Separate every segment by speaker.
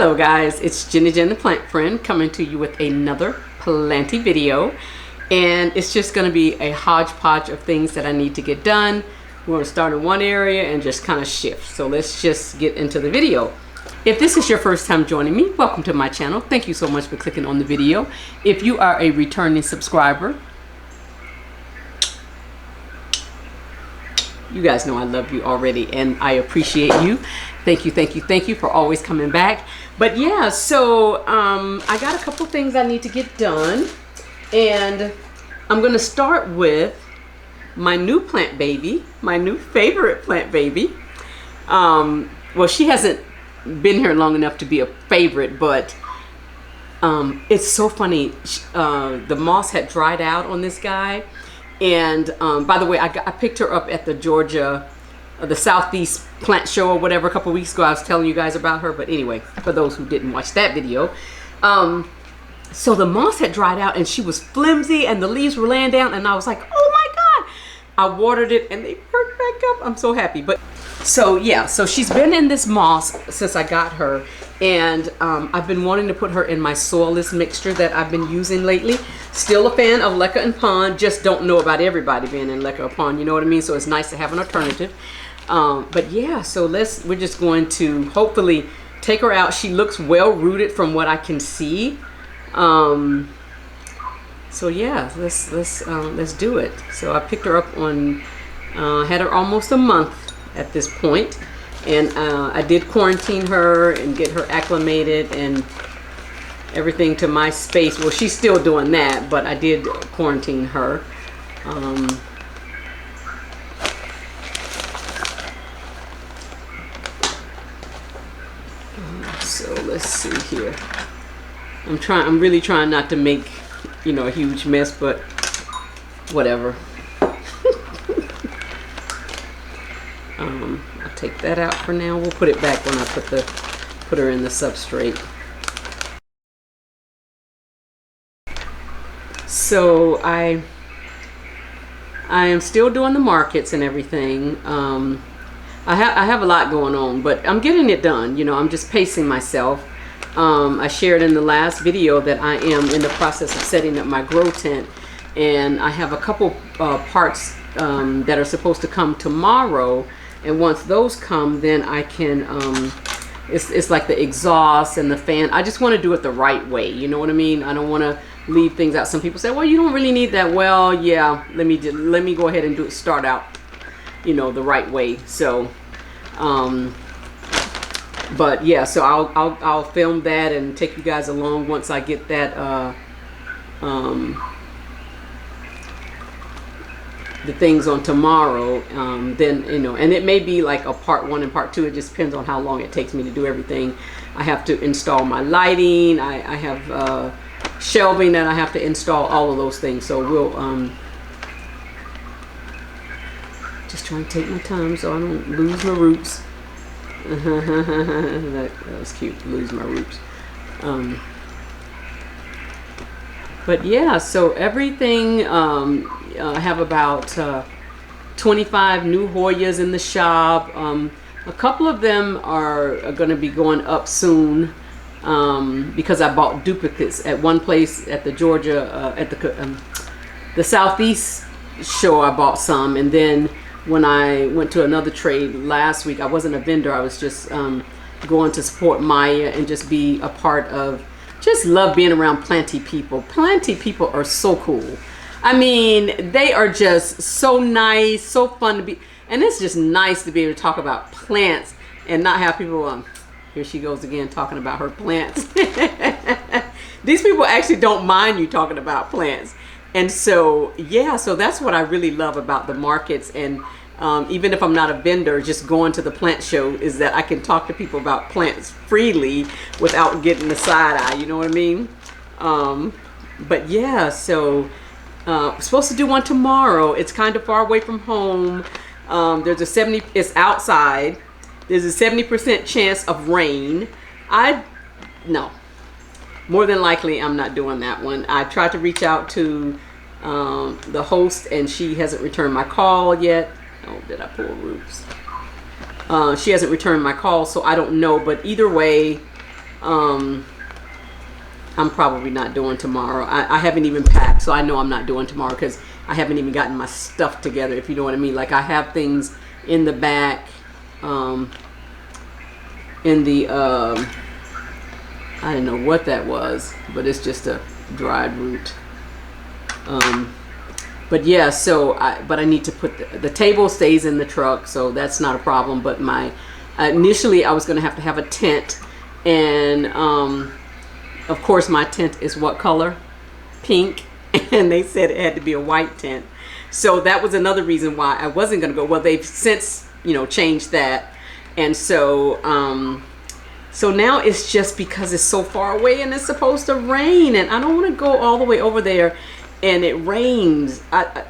Speaker 1: Hello guys, it's Jenny Jen the Plant Friend coming to you with another planty video, and it's just going to be a hodgepodge of things that I need to get done. We're going to start in one area and just kind of shift. So let's just get into the video. If this is your first time joining me, welcome to my channel. Thank you so much for clicking on the video. If you are a returning subscriber, you guys know I love you already and I appreciate you. Thank you for always coming back. But yeah, so I got a couple things I need to get done, and I'm gonna start with my new plant baby, my new favorite plant baby. Well, she hasn't been here long enough to be a favorite, but it's so funny. The moss had dried out on this guy, and by the way, I picked her up at the Georgia, the Southeast Plant Show or whatever a couple weeks ago. I was telling you guys about her, but anyway, for those who didn't watch that video, so the moss had dried out and she was flimsy and the leaves were laying down, and I was like, oh my God, I watered it and they perked back up. I'm so happy. But so yeah, so she's been in this moss since I got her, and I've been wanting to put her in my soilless mixture that I've been using lately. Still a fan of Leca and Pond, just don't know about everybody being in Leca or Pond, you know what I mean? So it's nice to have an alternative. But yeah, so we're just going to hopefully take her out. She looks well rooted from what I can see. So yeah, let's do it. So I picked her up on, had her almost a month at this point, and I did quarantine her and get her acclimated and everything to my space. Well, she's still doing that, but I did quarantine her. So let's see here. I'm really trying not to make, you know, a huge mess, but whatever. I'll take that out for now. We'll put it back when I put her in the substrate. So I am still doing the markets and everything. I have a lot going on, but I'm getting it done. You know, I'm just pacing myself. I shared in the last video that I am in the process of setting up my grow tent, and I have a couple parts that are supposed to come tomorrow, and once those come, then I can it's like the exhaust and the fan. I just want to do it the right way, you know what I mean? I don't want to leave things out. Some people say, well, you don't really need that. Well, yeah, let me go ahead and start out, you know, the right way. So but yeah, so I'll film that and take you guys along once I get that the things on tomorrow. Then, you know, and it may be like a part 1 and part 2. It just depends on how long it takes me to do everything. I have to install my lighting. I have shelving that I have to install, all of those things. So we'll just try and take my time so I don't lose my roots. That was cute, lose my roots. But yeah, so everything, I have about 25 new Hoyas in the shop. A couple of them are going to be going up soon, because I bought duplicates at one place at the Georgia, at the Southeast show. I bought some, and then when I went to another trade last week, I wasn't a vendor. I was just going to support Maya and just be a part of, just love being around planty people. Planty people are so cool. I mean, they are just so nice, so fun to be, and it's just nice to be able to talk about plants and not have people, here she goes again talking about her plants. These people actually don't mind you talking about plants. And so, yeah, so that's what I really love about the markets. And even if I'm not a vendor, just going to the plant show, is that I can talk to people about plants freely without getting the side eye, you know what I mean? But yeah, so supposed to do one tomorrow. It's kind of far away from home. It's outside. There's a 70% chance of rain. No. More than likely, I'm not doing that one. I tried to reach out to the host, and she hasn't returned my call yet. Oh, did I pull roots? She hasn't returned my call, so I don't know. But either way, I'm probably not doing tomorrow. I haven't even packed, so I know I'm not doing tomorrow because I haven't even gotten my stuff together, if you know what I mean. Like, I have things in the back, in the, I don't know what that was, but it's just a dried root. But yeah, so but I need to put the table stays in the truck, so that's not a problem. But initially I was going to have a tent, and of course my tent is what color? Pink. And they said it had to be a white tent, so that was another reason why I wasn't going to go. Well, they've since, you know, changed that, and so so now it's just because it's so far away and it's supposed to rain, and I don't want to go all the way over there and it rains. And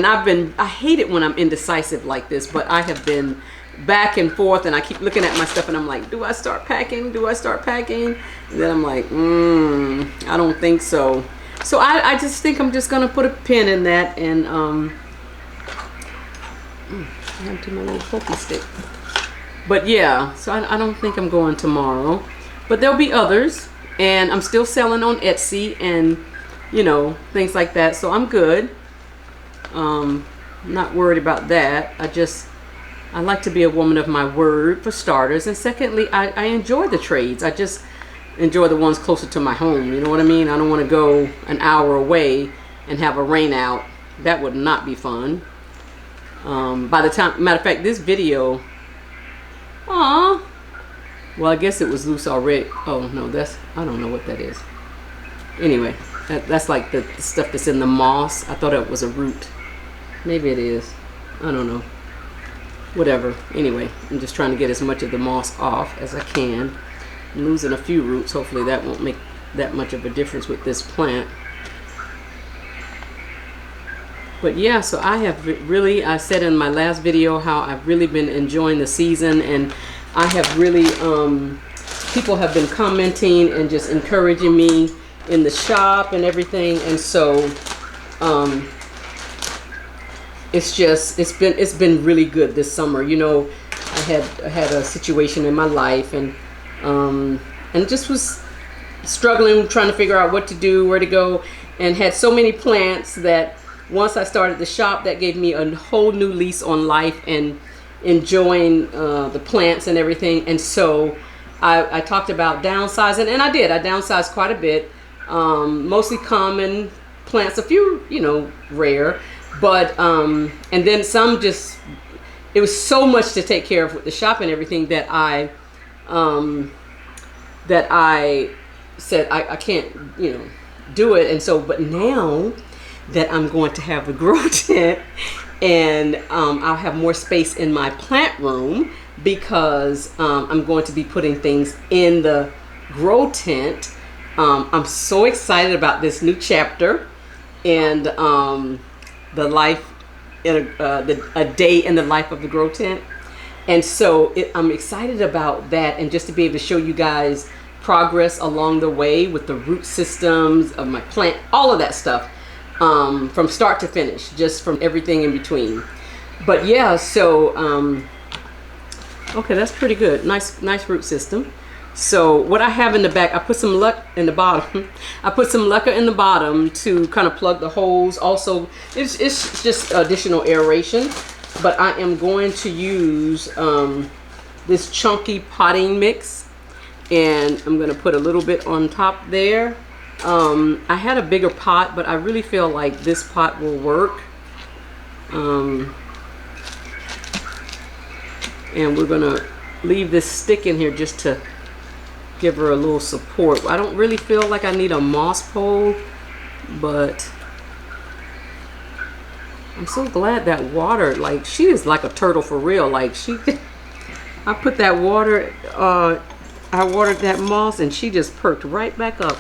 Speaker 1: I hate it when I'm indecisive like this, but I have been back and forth, and I keep looking at my stuff and I'm like, do I start packing? Do I start packing? And then I'm like, I don't think so. So I just think I'm just gonna put a pin in that, and to my little pokey stick. But yeah, so I don't think I'm going tomorrow, but there'll be others, and I'm still selling on Etsy and, you know, things like that, so I'm good. I'm not worried about that. I like to be a woman of my word, for starters, and secondly, I enjoy the trades. I just enjoy the ones closer to my home, you know what I mean? I don't want to go an hour away and have a rain out. That would not be fun. By the time, matter of fact, this video, well, I guess it was loose already. Oh no, I don't know what that is. Anyway, that's like the stuff that's in the moss. I thought it was a root. Maybe it is. I don't know. Whatever. Anyway, I'm just trying to get as much of the moss off as I can. I'm losing a few roots. Hopefully that won't make that much of a difference with this plant. But yeah, so I have really, I said in my last video how I've really been enjoying the season, and I have really, people have been commenting and just encouraging me in the shop and everything, and so it's been really good this summer. You know, I had a situation in my life, and just was struggling, trying to figure out what to do, where to go, and had so many plants that once I started the shop, that gave me a whole new lease on life and enjoying the plants and everything. And so I talked about downsizing, and I did. I downsized quite a bit, mostly common plants, a few, you know, rare, but and then some just, it was so much to take care of with the shop and everything that I said I can't, you know, do it. And so, but now that I'm going to have the grow tent, and I'll have more space in my plant room, because I'm going to be putting things in the grow tent. I'm so excited about this new chapter, and the life in a day in the life of the grow tent. And so I'm excited about that, and just to be able to show you guys progress along the way with the root systems of my plant, all of that stuff, from start to finish, just from everything in between. But yeah, so okay, that's pretty good. Nice root system. So what I have in the back, I put some luck in the bottom. I put some leca in the bottom to kind of plug the holes. Also, it's just additional aeration. But I am going to use this chunky potting mix, and I'm going to put a little bit on top there. I had a bigger pot, but I really feel like this pot will work. And we're going to leave this stick in here just to give her a little support. I don't really feel like I need a moss pole, but I'm so glad that water, like, she is like a turtle for real. Like, I put that water, I watered that moss, and she just perked right back up.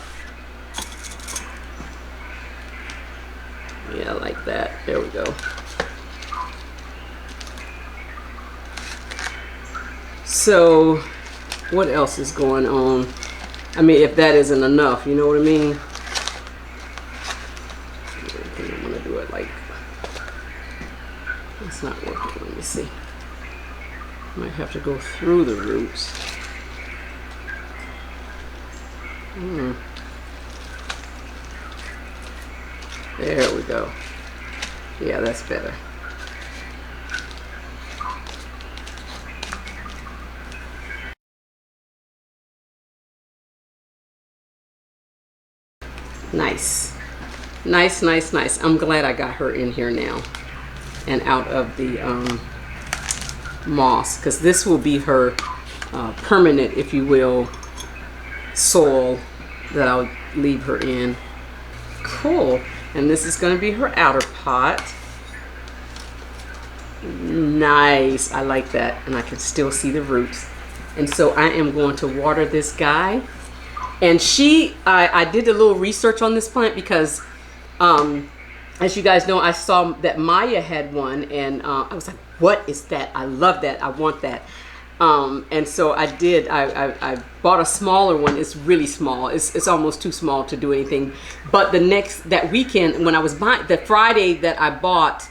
Speaker 1: Yeah, like that. There we go. So what else is going on? I mean, if that isn't enough, you know what I mean? I think I'm gonna do it like, it's not working. Let me see. Might have to go through the roots. There we go. Yeah, that's better. Nice. Nice, nice, nice. I'm glad I got her in here now and out of the moss, because this will be her permanent, if you will, soil that I'll leave her in. Cool. And this is going to be her outer pot. Nice. I like that. And I can still see the roots. And so I am going to water this guy. And I did a little research on this plant because, as you guys know, I saw that Maya had one, and I was like, what is that? I love that. I want that. And so I did. I bought a smaller one. It's really small. It's almost too small to do anything. But that weekend when I was buying, the Friday that I bought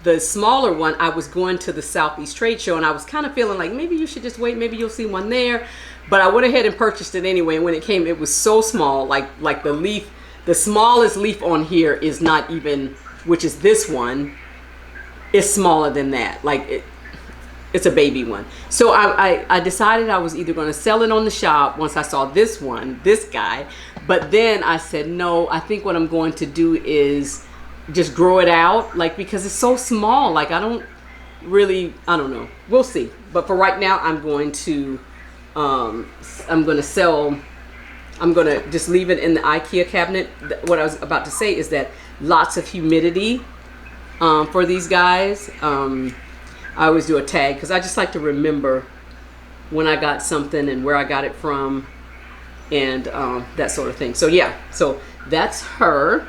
Speaker 1: the smaller one, I was going to the Southeast Trade Show, and I was kind of feeling like maybe you should just wait. Maybe you'll see one there. But I went ahead and purchased it anyway. And when it came, it was so small. Like the leaf, the smallest leaf on here is not even, which is this one, is smaller than that. Like it's a baby one. So I decided I was either going to sell it on the shop once I saw this guy. But then I said, no, I think what I'm going to do is just grow it out, like, because it's so small. Like I don't know. We'll see. But for right now, I'm going to just leave it in the IKEA cabinet. What I was about to say is that lots of humidity for these guys. I always do a tag because I just like to remember when I got something and where I got it from and that sort of thing. So yeah, so that's her.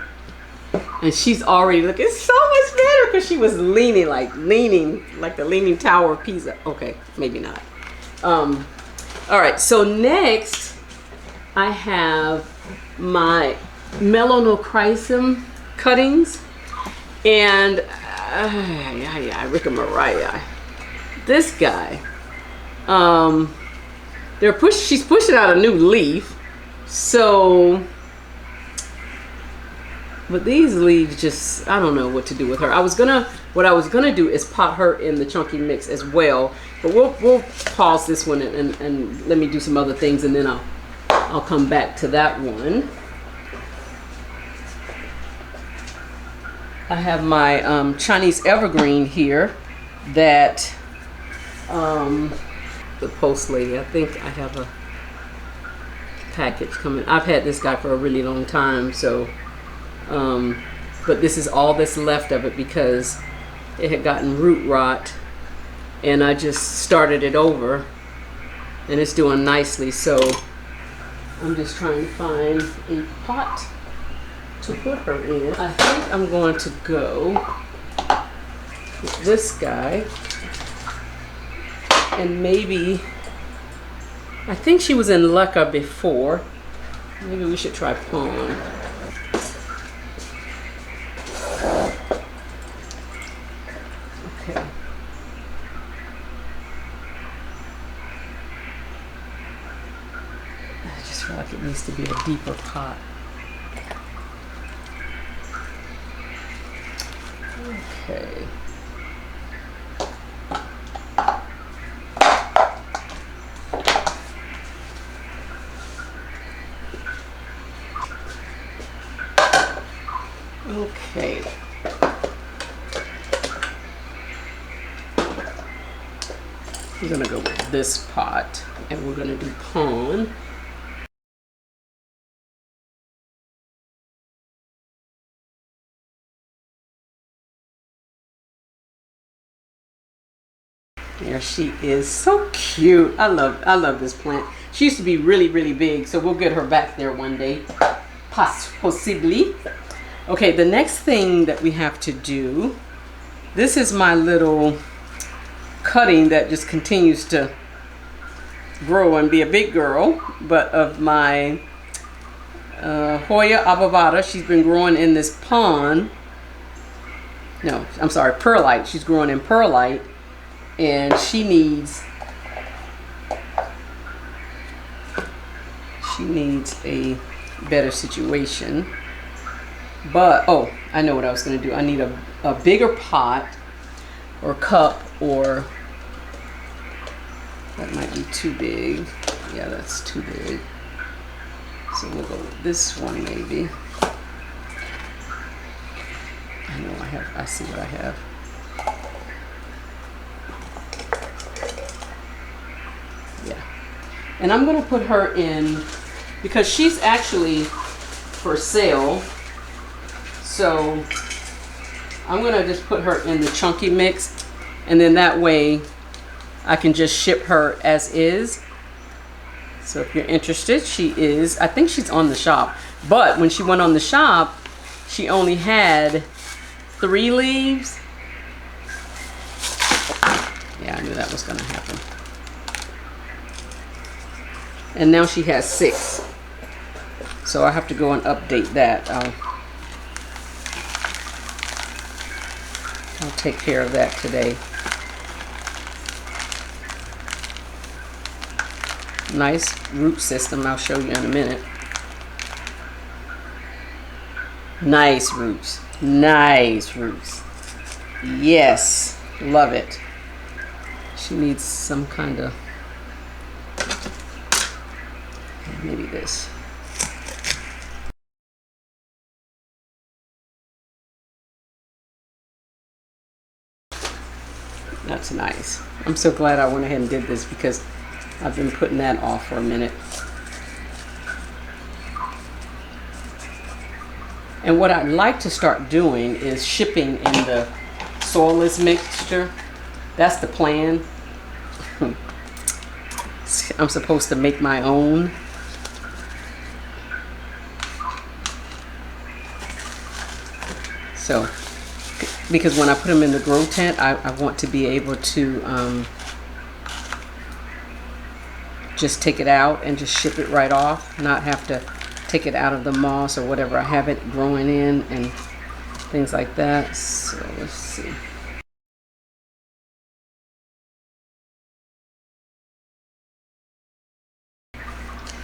Speaker 1: And she's already looking so much better because she was leaning like the Leaning Tower of Pisa. Okay, maybe not. All right, so next I have my Melanochrysum cuttings. And Mariah, this guy, she's pushing out a new leaf. So, but these leaves just, I don't know what to do with her. What I was gonna do is pot her in the chunky mix as well. But we'll pause this one and let me do some other things, and then I'll come back to that one. I have my Chinese evergreen here that the post lady, I think I have a package coming. I've had this guy for a really long time, so but this is all that's left of it because it had gotten root rot, and I just started it over, and it's doing nicely. So I'm just trying to find a pot to put her in. I think I'm going to go with this guy, and maybe, I think she was in Leca before. Maybe we should try Pawn. Okay. I just feel like it needs to be a deeper pot. Okay. Okay. I'm gonna go with this pot, and we're gonna do Pawn. There she is, so cute. I love this plant. She used to be really, really big, so we'll get her back there one day, possibly. Okay, the next thing that we have to do, this is my little cutting that just continues to grow and be a big girl, but of my Hoya obovata. She's been growing in this pond. No, I'm sorry, perlite. She's growing in perlite. And she needs she needs a better situation. But, oh, I know what I was going to do. I need a bigger pot or cup, or that might be too big. Yeah, that's too big. So we'll go with this one maybe. I know I see what I have. Yeah. And I'm going to put her in, because she's actually for sale. So I'm going to just put her in the chunky mix, and then that way I can just ship her as is. So if you're interested, I think she's on the shop. But when she went on the shop, she only had 3 leaves. Yeah, I knew that was going to happen. And now she has 6. So I have to go and update that. I'll take care of that today. Nice root system. I'll show you in a minute. Nice roots. Nice roots. Yes. Love it. She needs some kind of, maybe this. That's nice. I'm so glad I went ahead and did this, because I've been putting that off for a minute. And what I'd like to start doing is shipping in the soilless mixture. That's the plan. I'm supposed to make my own. So, because when I put them in the grow tent, I want to be able to just take it out and just ship it right off, not have to take it out of the moss or whatever I have it growing in and things like that. So let's see.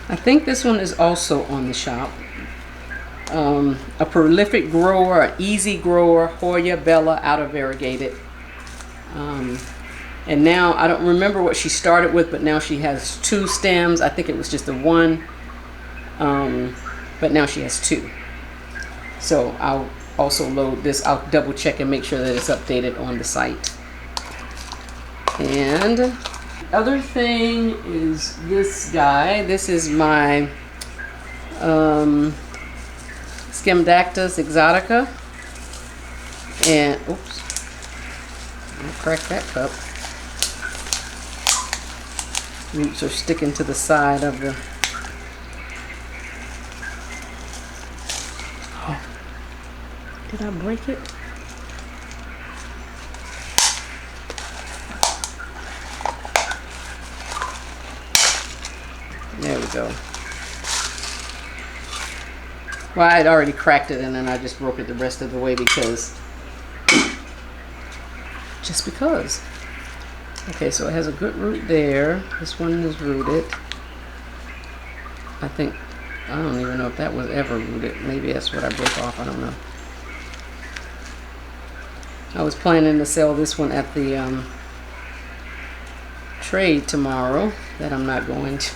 Speaker 1: I think this one is also on the shop. A prolific grower, an easy grower, Hoya Bella out of variegated. And now I don't remember what she started with, but now she has 2 stems. I think it was just the one, but now she has 2. So I'll also load this. I'll double check and make sure that it's updated on the site. And the other thing is this guy. This is my Scindapsus exotica. And oops, I cracked that cup. Roots are sticking to the side of the. Oh, did I break it? There we go. Well, I had already cracked it and then I just broke it the rest of the way because. Just because. Okay, so it has a good root there. This one is rooted. I think, I don't even know if that was ever rooted. Maybe that's what I broke off. I don't know. I was planning to sell this one at the trade tomorrow, that I'm not going to.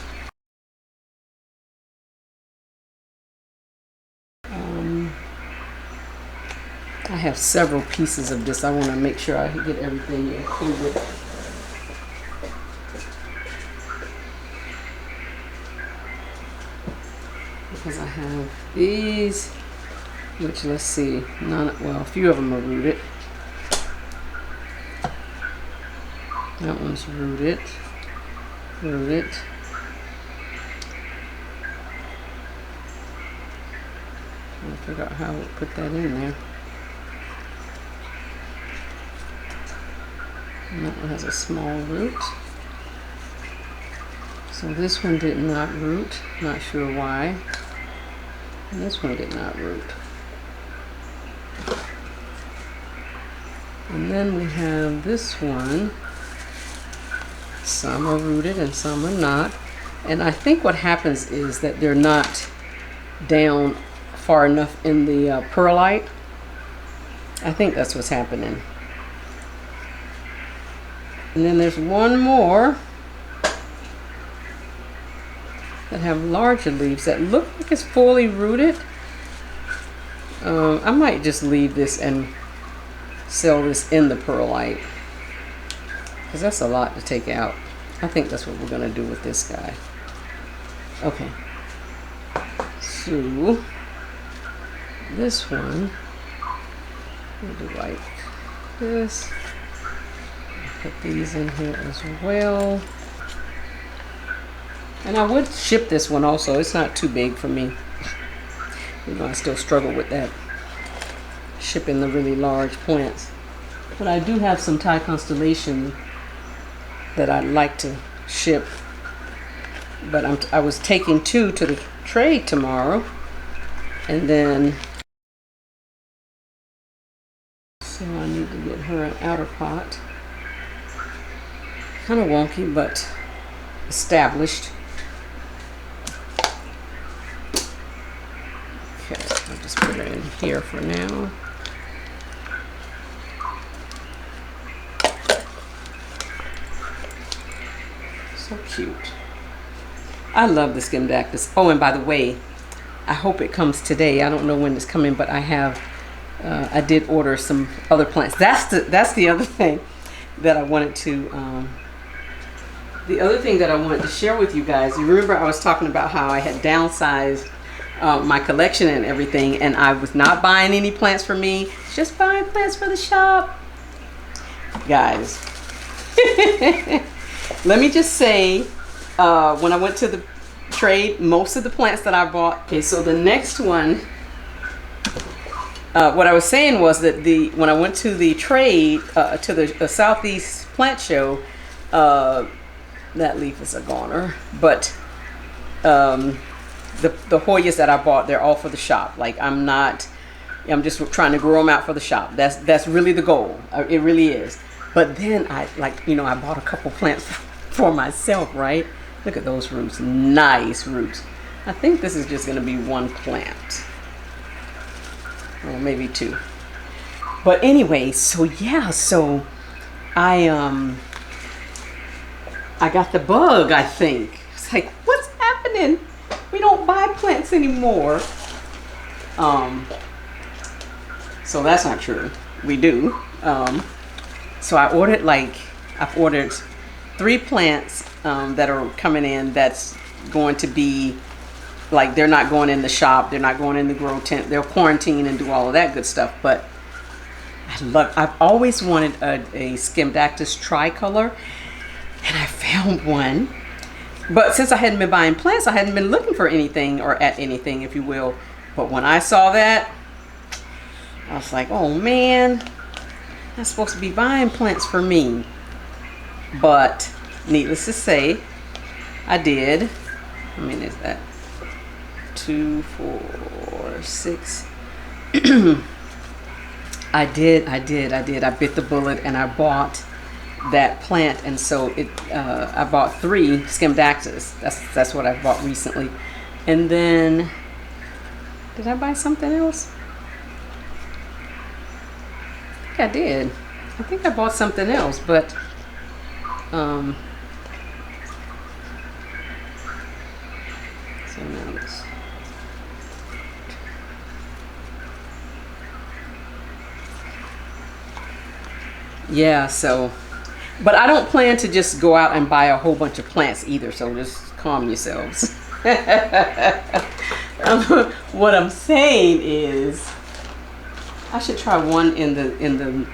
Speaker 1: I have several pieces of this. I want to make sure I get everything included. Because I have these, which let's see, well, a few of them are rooted. That one's rooted. Rooted. I'll figure out how to put that in there. And that one has a small root. So this one did not root. Not sure why. And this one did not root. And then we have this one. Some are rooted and some are not. And I think what happens is that they're not down far enough in the perlite. I think that's what's happening. And then there's one more that have larger leaves that look like it's fully rooted. I might just leave this and sell this in the perlite, because that's a lot to take out. I think that's what we're going to do with this guy. Okay. So this one, we'll do like this. Put these in here as well. And I would ship this one also. It's not too big for me. You know, I still struggle with that, shipping the really large plants. But I do have some Thai constellation that I'd like to ship. But I was taking 2 to the trade tomorrow. And then, so I need to get her an outer pot. Kind of wonky, but established. Okay, I'll just put her in here for now. So cute. I love the Scindapsus. Oh, and by the way, I hope it comes today. I don't know when it's coming, but I did order some other plants. That's the other thing that I wanted to. The other thing that I wanted to share with you guys. You remember I was talking about how I had downsized my collection and everything, and I was not buying any plants for me, just buying plants for the shop. Guys, let me just say, when I went to the trade, most of the plants that I bought. Okay, so the next one, what I was saying was that when I went to the trade, to the Southeast Plant Show, that leaf is a goner, but the Hoyas that I bought, they're all for the shop. Like I'm just trying to grow them out for the shop. That's really the goal. It really is. But then I bought a couple plants for myself, right? Look at those roots, nice roots. I think this is just gonna be one plant, or maybe 2. But anyway, so yeah, so I got the bug, I think. It's like, what's happening? We don't buy plants anymore. So that's not true. We do. So I've ordered 3 plants that are coming in that's going to be, like, they're not going in the shop, they're not going in the grow tent, they'll quarantine and do all of that good stuff. But I've always wanted a Scindapsus tricolor, and I found one. But since I hadn't been buying plants, I hadn't been looking for anything, or at anything, if you will. But when I saw that, I was like, oh man, I'm supposed to be buying plants for me. But needless to say, I did. I mean, is that 2, 4, 6? I did. I bit the bullet and I bought that plant, and so I bought 3 Scindapsus. That's what I bought recently. And then, did I buy something else? I think I did. I think I bought something else, but so now this. Yeah, so, but I don't plan to just go out and buy a whole bunch of plants either, so just calm yourselves. What I'm saying is, I should try one in the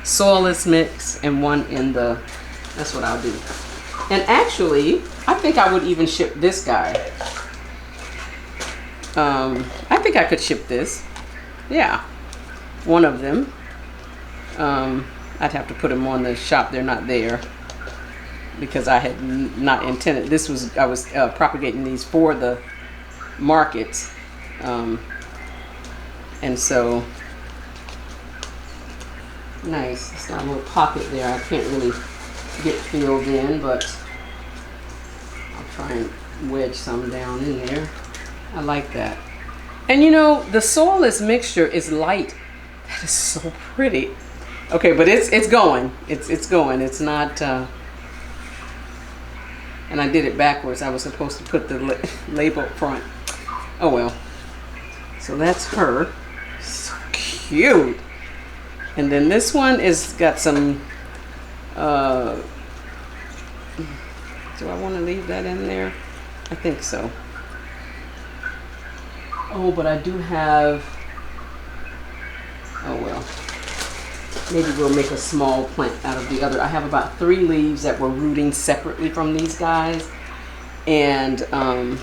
Speaker 1: soilless mix and one in the, that's what I'll do. And actually, I think I would even ship this guy. I think I could ship this. Yeah, one of them. I'd have to put them on the shop. They're not there because I had not intended. I was propagating these for the markets, and so nice. It's got a little pocket there. I can't really get filled in, but I'll try and wedge some down in there. I like that. And you know, the soilless mixture is light. That is so pretty. Okay, but it's going. It's going. It's not. And I did it backwards. I was supposed to put the label up front. Oh well. So that's her. So cute. And then this one is got some. Do I want to leave that in there? I think so. Oh, but I do have. Oh well. Maybe we'll make a small plant out of the other. I have about 3 leaves that were rooting separately from these guys. And I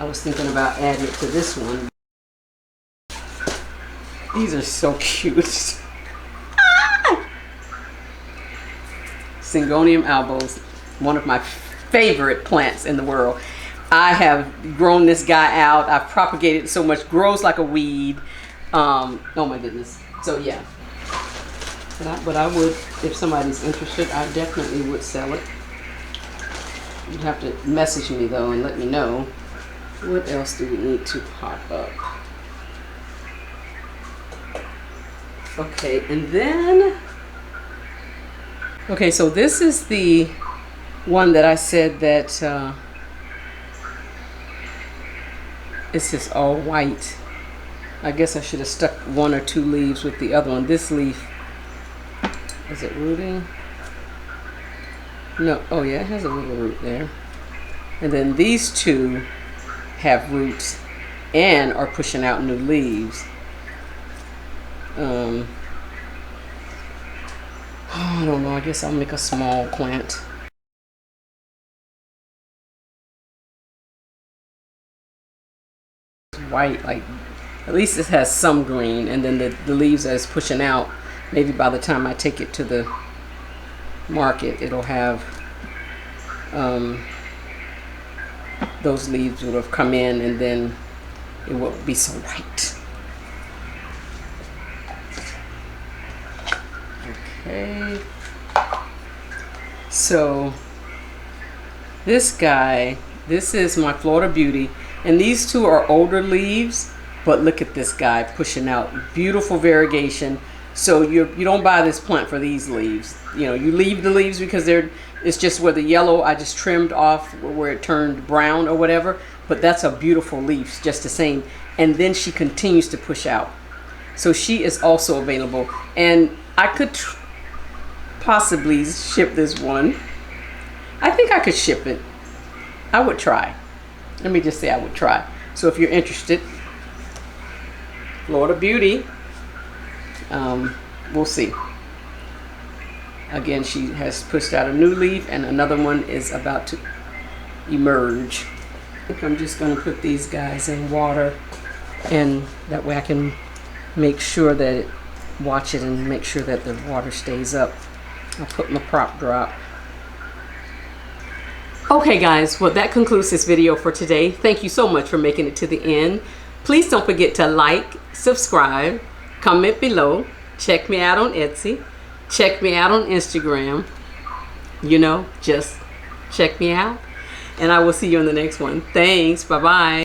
Speaker 1: was thinking about adding it to this one. These are so cute. Syngonuim Albo, one of my favorite plants in the world. I have grown this guy out. I've propagated so much. Grows like a weed. Oh my goodness. So yeah. But I would, if somebody's interested, I definitely would sell it. You'd have to message me though and let me know. What else do we need to pop up? Okay, and then, okay, so this is the one that I said that it's just all white. I guess I should have stuck 1 or 2 leaves with the other one. This leaf, is it rooting? No, oh yeah, it has a little root there. And then these 2 have roots and are pushing out new leaves. I don't know, I guess I'll make a small plant. White, like, at least it has some green, and then the leaves that's pushing out, maybe by the time I take it to the market, it'll have, those leaves would have come in, and then it won't be so white. Okay. So, this guy, this is my Florida Beauty, and these 2 are older leaves. But look at this guy pushing out. Beautiful variegation. So you don't buy this plant for these leaves. You know, you leave the leaves because it's just where the yellow, I just trimmed off where it turned brown or whatever. But that's a beautiful leaf, just the same. And then she continues to push out. So she is also available. And I could possibly ship this one. I think I could ship it. I would try. Let me just say I would try. So if you're interested, Florida Beauty, we'll see. Again, she has pushed out a new leaf and another one is about to emerge. I think I'm just going to put these guys in water, and that way I can make sure that watch it and make sure that the water stays up. I'll put my prop drop. Okay guys, well that concludes this video for today. Thank you so much for making it to the end. Please don't forget to like, subscribe, comment below, check me out on Etsy, check me out on Instagram. You know, just check me out. And I will see you in the next one. Thanks. Bye-bye.